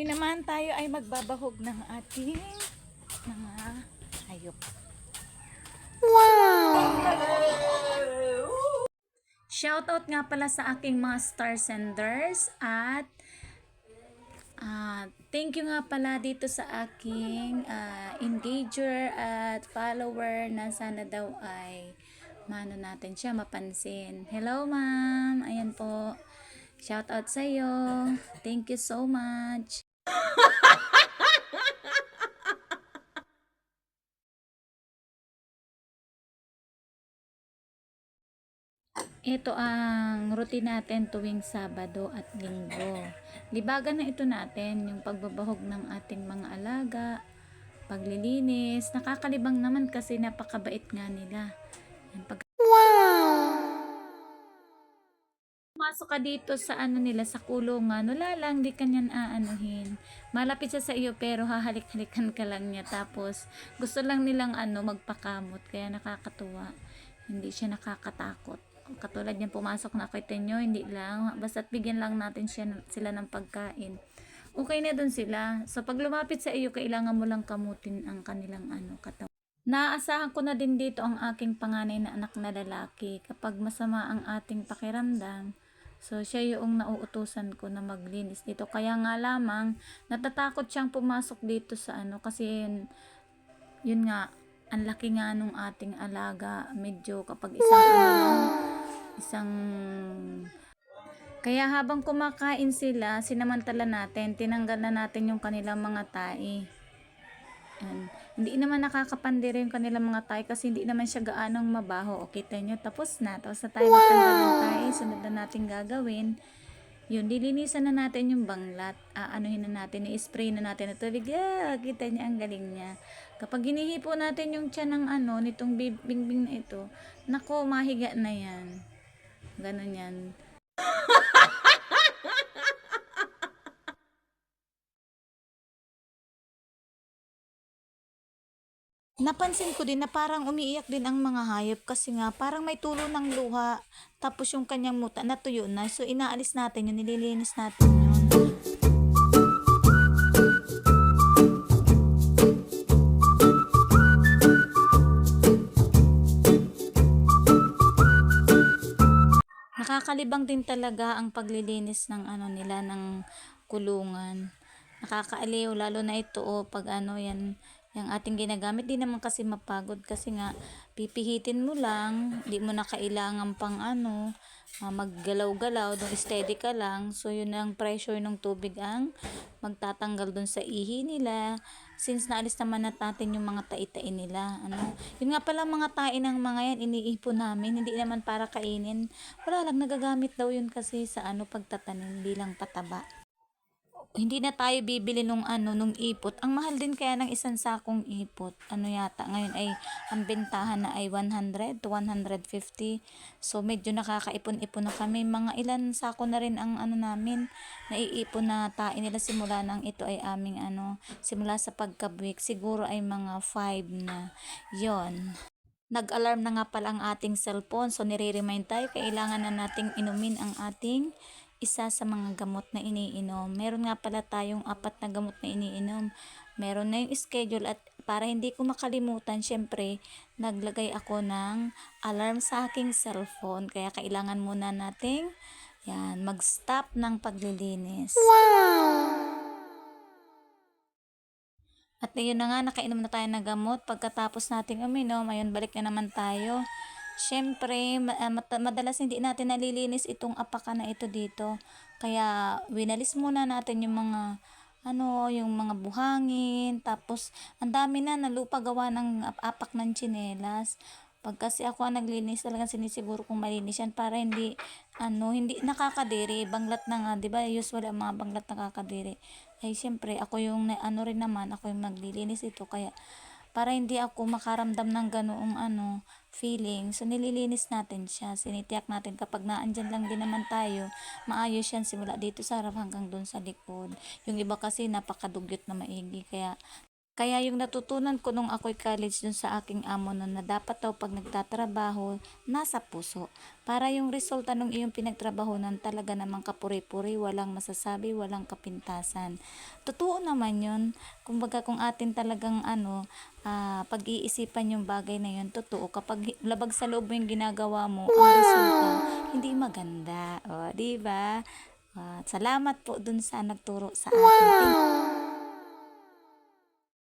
Ngayon naman tayo ay magbabahog ng ating mga hayop. Shoutout nga pala sa aking mga star senders at thank you nga pala dito sa aking engager at follower na sana daw ay mano natin siya mapansin. Hello ma'am, ayan po. Shoutout sa iyo. Thank you so much. Ito ang routine natin tuwing Sabado at Linggo. Libagan na ito natin, yung pagbabahog ng ating mga alaga, paglilinis. Nakakalibang naman kasi napakabait nga nila. Pumasok ka dito sa ano nila, sa kulungan, wala lang, di kanyan aanuhin. Malapit siya sa iyo pero hahalik-halikan ka lang niya. Tapos gusto lang nilang magpakamot, kaya nakakatuwa. Hindi siya nakakatakot. Katulad yan, pumasok na kita nyo, hindi lang, basta't bigyan lang natin sila ng pagkain. Okay na dun sila. So pag lumapit sa iyo, kailangan mo lang kamutin ang kanilang katawan. Naasahan ko na din dito ang aking panganay na anak na lalaki. Kapag masama ang ating pakiramdam, so siya yung nauutusan ko na maglinis dito. Kaya nga lamang, natatakot siyang pumasok dito sa kasi yun nga, ang laki nga nung ating alaga. Medyo kapag isang kaya habang kumakain sila, sinamantala natin, tinanggal na natin yung kanilang mga tae. And, hindi naman nakakapandiri yung kanilang mga tae kasi hindi naman siya gaanong mabaho. O kita nyo, tapos na tayo magtanggal ng tae. Sunod na natin gagawin. Yun, dilinisan na natin yung banglat. Anuhin na natin, i-spray na natin na tubig. Kita niya, ang galing niya. Kapag hinihipo natin yung tiyan ng nitong bingbing na ito, nako, mahiga na yan. Ganon yan. Napansin ko din na parang umiiyak din ang mga hayop kasi nga parang may tulo ng luha, tapos yung kanyang muta natuyo na, so inaalis natin yun, nililinis natin yun. Nakakalibang din talaga ang paglilinis ng nila ng kulungan. Nakakaaliw lalo na ito pag yan yung ating ginagamit. Di naman kasi mapagod kasi nga pipihitin mo lang, di mo na kailangan pang maggalaw-galaw, dun steady ka lang. So yun ang pressure ng tubig ang magtatanggal dun sa ihi nila, since naalis naman natin yung mga tai-tai nila. Yun nga pala, mga tae ng mga yan iniipon namin, hindi naman para kainin. Wala lang, nagagamit daw yun kasi sa pagtatanim bilang pataba. Hindi na tayo bibili nung ipot. Ang mahal din kaya ng isang sakong ipot. Yata ngayon ay ang bentahan na ay 100 to 150. So medyo nakakaipon-ipon na kami. Mga ilan sako na rin ang namin naiipon na tae nila simula nang ito ay aming simula sa pagkabuwik. Siguro ay mga 5 na. Yon. Nag-alarm na nga pala ang ating cellphone. So nire-remind tayo, kailangan na nating inumin ang ating isa sa mga gamot na iniinom. Meron nga pala tayong 4 na gamot na iniinom. Meron na yung schedule, at para hindi ko makalimutan, syempre, naglagay ako ng alarm sa aking cellphone. Kaya kailangan muna nating mag-stop ng paglilinis. At ayun na nga, nakainom na tayo ng gamot. Pagkatapos nating uminom, ayun, balik na naman tayo. Siyempre, madalas hindi natin nalilinis itong apaka na ito dito. Kaya, winalis muna natin yung mga yung mga buhangin. Tapos, ang dami na nalupa gawa ng apak ng tsinelas. Pag kasi ako ang naglinis, talagang sinisiguro kong malinis yan para hindi nakakadiri. Banglat na nga, 'di ba? Usually ang mga banglat nakakadiri. Ay siyempre, ako yung rin naman, ako yung naglilinis ito, kaya para hindi ako makaramdam ng ganoong feeling. So nililinis natin siya, sinitiyak natin kapag naandyan lang din naman tayo, maayos yan simula dito sa harap hanggang doon sa likod. Yung iba kasi napakadugyot na maigi, kaya Kaya yung natutunan ko nung ako'y college dun sa aking amo nun na dapat daw 'pag nagtatrabaho, nasa puso. Para yung resulta nung iyong pinagtrabahunan talaga namang kapuri-puri, walang masasabi, walang kapintasan. Totoo naman yun. Kumbaga kung atin talagang pag-iisipan yung bagay na yun, totoo. Kapag labag sa loob mo yung ginagawa mo, ang resulta, hindi maganda. O, di ba? Salamat po dun sa nagturo sa akin. Thank